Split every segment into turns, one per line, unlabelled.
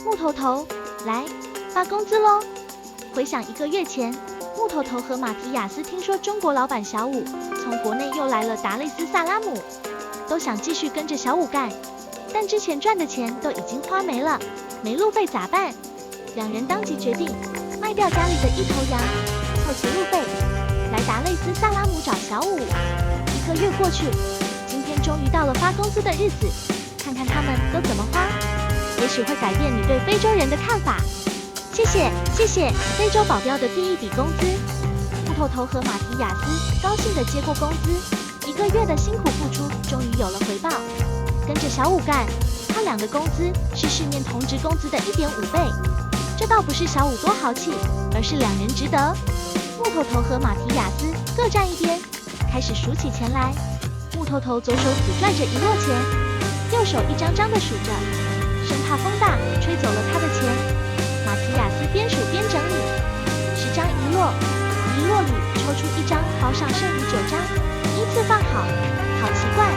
木头头，来，发工资喽！回想1个月前，木头头和马提亚斯听说中国老板小武从国内又来了达累斯萨拉姆，都想继续跟着小武干，但之前赚的钱都已经花没了，没路费咋办？两人当即决定卖掉家里的1头羊，凑齐路费，来达累斯萨拉姆找小武。1个月过去，今天终于到了发工资的日子，看看他们都怎么花，也许会改变你对非洲人的看法。谢谢，谢谢，非洲保镖的第一笔工资。木头头和马提亚斯高兴地接过工资，1个月的辛苦付出终于有了回报。跟着小武干，他俩的工资是市面同职工资的1.5倍。这倒不是小武多豪气，而是两人值得。木头头和马提亚斯各站一边，开始数起钱来。木头头左手死拽着1摞钱，右手一张张地数着，生怕风大吹走了他的钱。马提亚斯边数边整理，10张1摞，1摞里抽出1张，包上剩余9张，依次放好。好奇怪，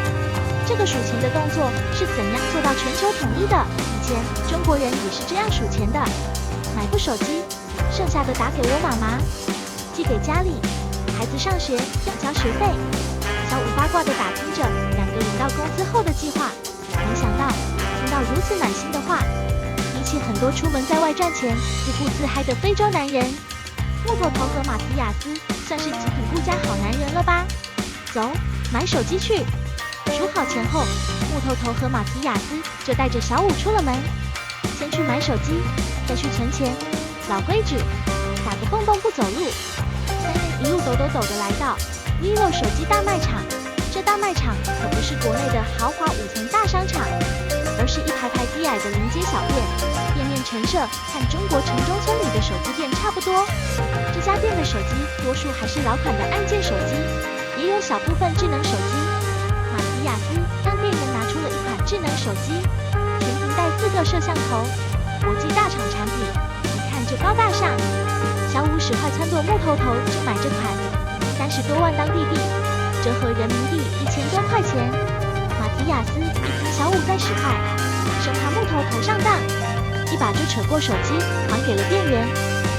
这个数钱的动作是怎样做到全球统一的？以前中国人也是这样数钱的。买部手机，剩下的打给我妈妈，寄给家里，孩子上学要交学费。小武八卦地打听着2个领到工资后的计划，没想到听到如此暖心的话。比起很多出门在外赚钱、自顾自嗨的非洲男人，木头头和马提亚斯算是极品顾家好男人了吧？走，买手机去。数好钱后，木头头和马提亚斯就带着小武出了门，先去买手机，再去存钱。老规矩，打个蹦蹦不走路。3人一路抖抖抖地来到 vivo 手机大卖场。这大卖场可不是国内的豪华5层大商场，而是一排排低矮的临街小店，店面陈设和中国城中村里的手机店差不多。这家店的手机多数还是老款的按键手机，也有小部分智能手机。马提亚斯让店员拿出了一款智能手机，全屏带4个摄像头，国际大厂产品，一看就高大上。小武使坏撺掇木头头就买这款，30多万当地币，折合人民币1000多块钱。马提亚斯一听小武在使坏，生怕木头头上当，一把就扯过手机还给了店员，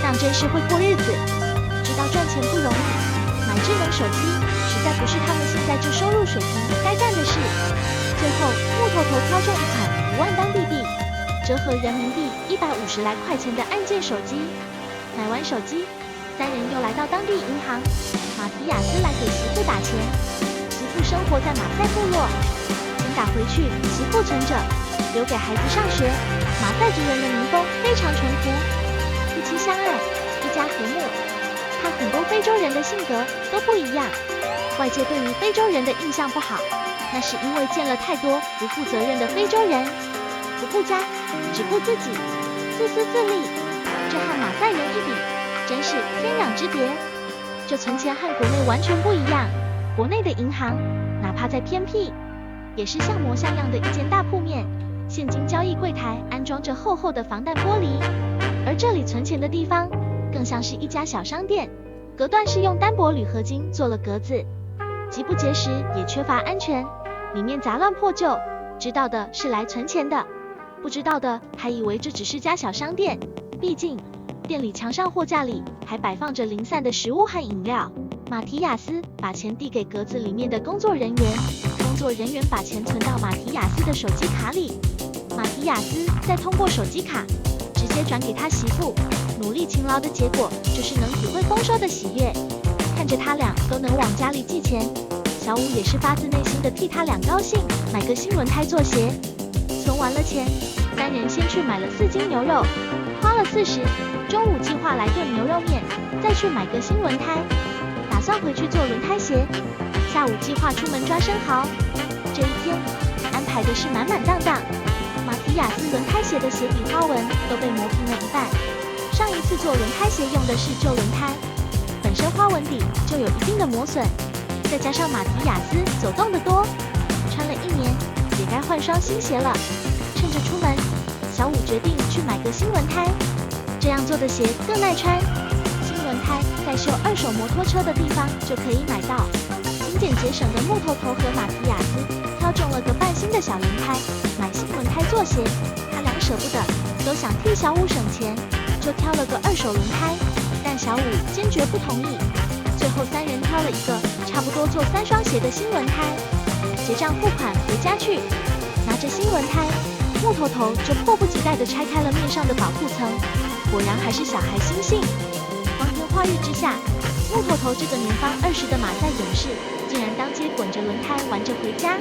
当真是会过日子。知道赚钱不容易，买智能手机实在不是他们现在这收入水平该干的事。最后木头头挑中一款5万当地币，折合人民币150来块钱的按键手机。买完手机，3人又来到当地银行，马提亚斯来给媳妇打钱。媳妇生活在马赛部落，钱打回去，媳妇存着，留给孩子上学。马赛族人的民风非常淳朴，夫妻相爱，一家和睦。和很多非洲人的性格都不一样，外界对于非洲人的印象不好，那是因为见了太多不负责任的非洲人，不顾家，只顾自己，自私自利。这和马赛人一比，真是天壤之别。这存钱和国内完全不一样，国内的银行哪怕再偏僻，也是像模像样的一间大铺面，现金交易柜台安装着厚厚的防弹玻璃，而这里存钱的地方更像是一家小商店，隔断是用单薄铝合金做了格子，极不结实也缺乏安全，里面杂乱破旧，知道的是来存钱的，不知道的还以为这只是家小商店。毕竟店里墙上货架里还摆放着零散的食物和饮料。马提亚斯把钱递给格子里面的工作人员，工作人员把钱存到马提亚斯的手机卡里，马提亚斯再通过手机卡直接转给他媳妇。努力勤劳的结果就是能体会丰收的喜悦。看着他俩都能往家里寄钱，小武也是发自内心的替他俩高兴。买个新轮胎做鞋，存完了钱，3人先去买了4斤牛肉，花了40。中午计划来顿牛肉面，再去买个新轮胎，打算回去做轮胎鞋。下午计划出门抓生蚝。这一天安排的是满满当当，马提亚斯轮胎鞋的鞋底花纹都被磨平了一半。上一次做轮胎鞋用的是旧轮胎，本身花纹底就有一定的磨损，再加上马提亚斯走动得多，穿了1年也该换双新鞋了。趁着出门，小武决定去买个新轮胎，这样做的鞋更耐穿。新轮胎在修2手摩托车的地方就可以买到。勤俭节省的木头头和马提亚斯挑中了个半新的小轮胎，买新轮胎做鞋，他俩舍不得，都想替小五省钱，就挑了个二手轮胎，但小五坚决不同意。最后3人挑了一个差不多做3双鞋的新轮胎，结账付款回家去。拿着新轮胎，木头头就迫不及待地拆开了面上的保护层，果然还是小孩心性。光天化日之下，木头头这个年方20的马赛勇士，竟然当街滚着轮胎玩着回家。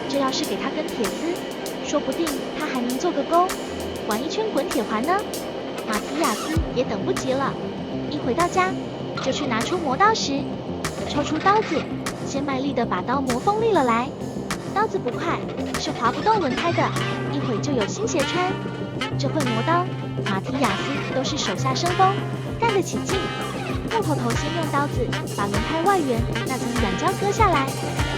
这要是给他根铁丝，说不定他还能做个钩，玩一圈滚铁环呢。马提亚斯也等不及了，一回到家就去拿出磨刀石，抽出刀子，先卖力地把刀磨锋利了来。刀子不快，是划不动轮胎的，一会就有新鞋穿。这会磨刀，马提亚斯都是手下生风，干得起劲。木头头先用刀子把轮胎外缘那层软胶割下来，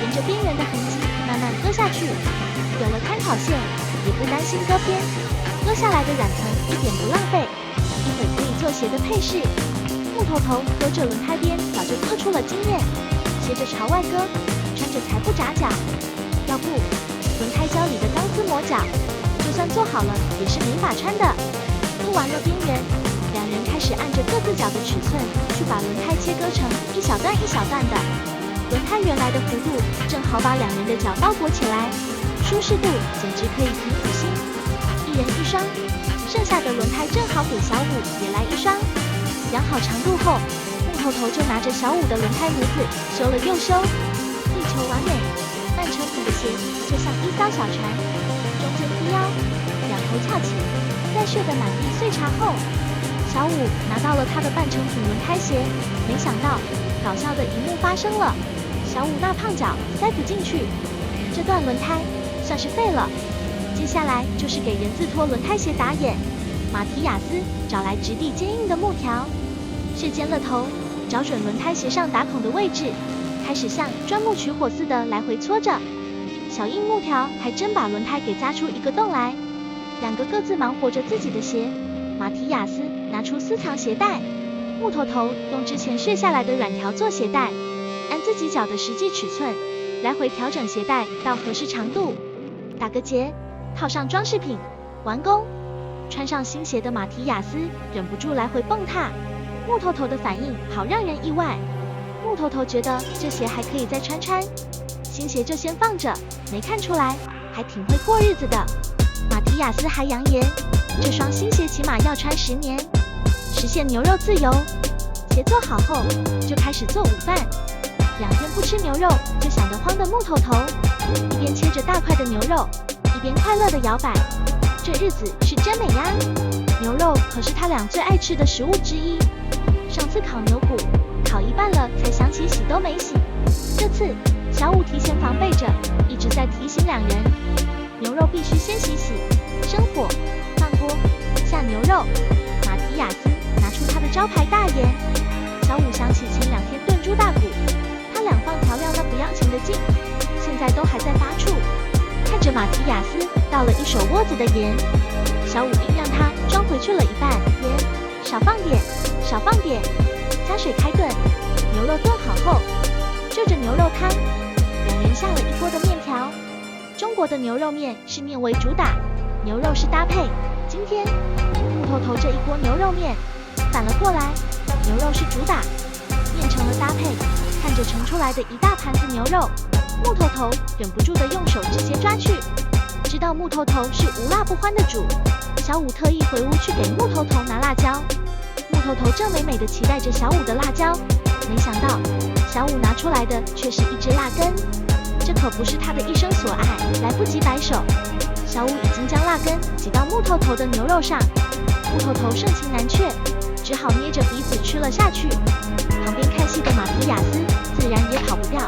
沿着边缘的痕迹慢慢割下去，有了参考线，也不担心割偏，割下来的染层一点不浪费，一会可以做鞋的配饰。木头头割这轮胎边早就刻出了经验，斜着朝外割，穿着才不眨脚。要不，轮胎胶里的钢丝磨脚，就算做好了也是没法穿的。割完了边缘，两人开始按着各自脚的尺寸去把轮胎切割成一小段一小段的。轮胎原来的弧度正好把两人的脚包裹起来，舒适度简直可以凭五星。一人一双，剩下的轮胎正好给小五也来一双。量好长度后，木头头就拿着小五的轮胎模子修了又修，力求完美。半成品的鞋就像一艘小船，中间低腰，两头翘起，在血得满地碎茶后，小五拿到了他的半成品轮胎鞋。没想到搞笑的一幕发生了，小五那胖脚塞不进去，这段轮胎算是废了。接下来就是给人字拖轮胎鞋打眼。马提亚斯找来质地坚硬的木条，削尖了头，找准轮胎鞋上打孔的位置，开始像钻木取火似的来回搓着。小硬木条还真把轮胎给扎出一个洞来。两个各自忙活着自己的鞋。马提亚斯拿出私藏鞋带，木头头用之前削下来的软条做鞋带，按自己脚的实际尺寸来回调整鞋带到合适长度，打个结，套上装饰品，完工。穿上新鞋的马提亚斯忍不住来回蹦跶，木头头的反应好让人意外。木头头觉得这鞋还可以再穿穿，新鞋就先放着，没看出来，还挺会过日子的。马提亚斯还扬言，这双新鞋起码要穿10年，实现牛肉自由。鞋做好后，就开始做午饭。2天不吃牛肉，就想得慌的木头头，一边切着大块的牛肉，一边快乐地摇摆。这日子是真美呀！牛肉可是他俩最爱吃的食物之一。上次烤牛骨，烤一半了才想起洗都没洗。这次小五提前防备着，一直在提醒两人，牛肉必须先洗，生火，放锅，下牛肉。马提亚斯拿出他的招牌大盐。小五想起前2天炖猪大骨，他俩放调料那不要钱的劲，现在都还在发怵。看着马提亚斯倒了一手窝子的盐，小五硬让他装回去了一半，盐少放点，少放点。加水开炖，牛肉炖好后，就着牛肉汤，两人下了一锅的面条。中国的牛肉面是面为主打，牛肉是搭配。今天木头头这一锅牛肉面反了过来，牛肉是主打，面成了搭配。看着盛出来的一大盘子牛肉，木头头忍不住的用手直接抓去。知道木头头是无辣不欢的主，小五特意回屋去给木头头拿辣椒。木头头正美美的期待着小五的辣椒，没想到小五拿出来的却是一支蜡根。这可不是他的一生所爱，来不及摆手，小五已经将蜡根挤到木头头的牛肉上。木头头盛情难却，只好捏着鼻子吃了下去。旁边看戏的马提亚斯自然也跑不掉，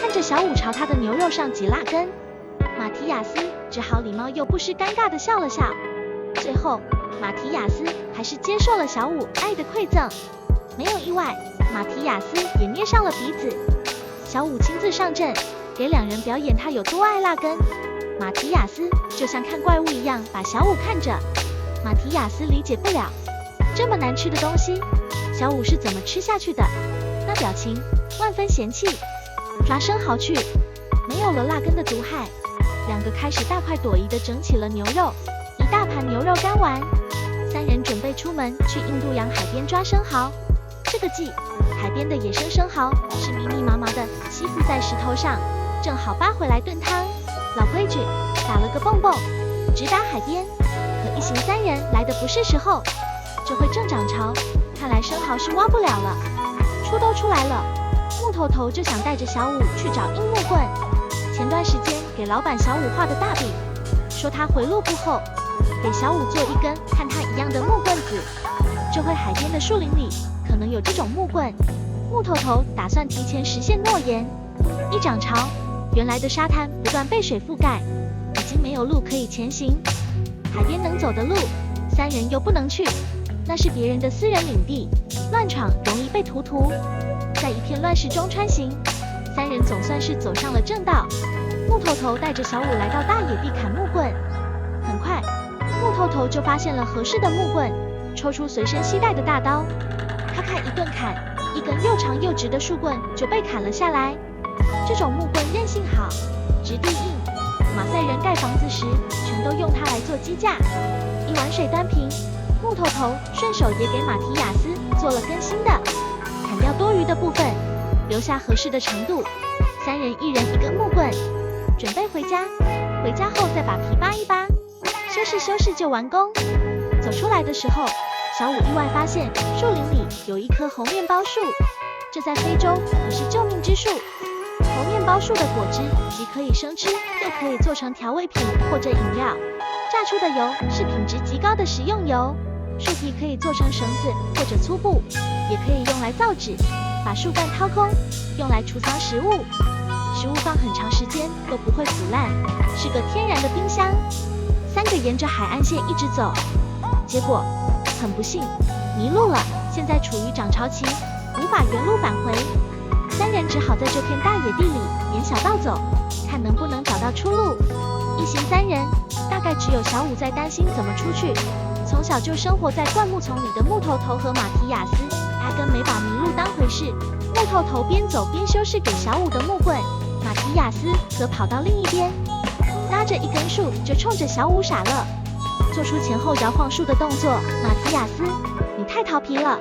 看着小五朝他的牛肉上挤蜡根，马提亚斯只好礼貌又不失尴尬的笑了笑。最后马提亚斯还是接受了小五爱的馈赠，没有意外，马提亚斯也捏上了鼻子。小五亲自上阵，给两人表演他有多爱蜡根。马提亚斯就像看怪物一样把小五看着。马提亚斯理解不了，这么难吃的东西，小五是怎么吃下去的？那表情万分嫌弃。抓生蚝去，没有了蜡根的毒害，两个开始大快朵颐地整起了牛肉，一大盘牛肉干玩。三人准备出门去印度洋海边抓生蚝。这个季，海边的野生生蚝是密密麻麻的吸附在石头上，正好扒回来炖汤。老规矩，打了个蹦蹦，直达海边。可一行三人来的不是时候，这会正涨潮，看来生蚝是挖不了了。出都出来了，木头头就想带着小五去找硬木棍。前段时间给老板小五画的大饼，说他回路不后，给小五做一根和他一样的木棍子。这会海边的树林里可能有这种木棍，木头头打算提前实现诺言。一涨潮，原来的沙滩不断被水覆盖，已经没有路可以前行。海边能走的路，三人又不能去，那是别人的私人领地，乱闯容易被屠屠。在一片乱世中穿行，三人总算是走上了正道。木头头带着小五来到大野地砍木棍，很快，木头头就发现了合适的木棍，抽出随身携带的大刀，咔咔一顿砍，一根又长又直的树棍就被砍了下来。这种木棍韧性好，质地硬，马赛人盖房子时全都用它来做基架。一碗水端平，木头头顺手也给马提亚斯做了根新的，砍掉多余的部分，留下合适的长度。三人一人一根木棍，准备回家。回家后再把皮扒一扒，修饰就完工。走出来的时候，小五意外发现树林里有一棵猴面包树，这在非洲可是救命之树。猴面包树的果汁既可以生吃，又可以做成调味品或者饮料。榨出的油是品质极高的食用油。树皮可以做成绳子或者粗布，也可以用来造纸。把树干掏空，用来储藏食物。食物放很长时间都不会腐烂，是个天然的冰箱。三个沿着海岸线一直走，结果很不幸迷路了。现在处于涨潮期，无法原路返回。三人只好在这片大野地里沿小道走，看能不能找到出路。一行三人，大概只有小五在担心怎么出去。从小就生活在灌木丛里的木头头和马提亚斯，压根没把迷路当回事。木头头边走边修饰给小五的木棍，马提亚斯则跑到另一边，拉着一根树就冲着小五傻乐，做出前后摇晃树的动作。马提亚斯，你太调皮了。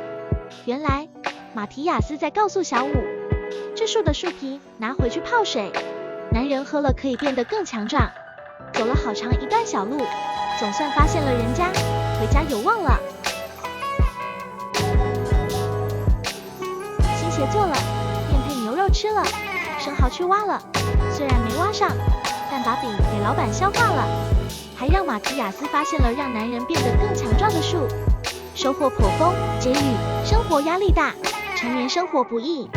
原来马提亚斯在告诉小五，这树的树皮拿回去泡水，男人喝了可以变得更强壮。走了好长一段小路，总算发现了人家，回家有望了。新鞋做了，面配牛肉吃了，生蚝去挖了，虽然没挖上，但把饼给老板消化了，还让马提亚斯发现了让男人变得更强壮的树。收获颇丰，结语：生活压力大，成年生活不易，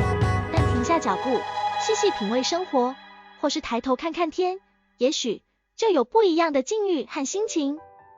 但停下脚步，细细品味生活，或是抬头看看天，也许就有不一样的境遇和心情。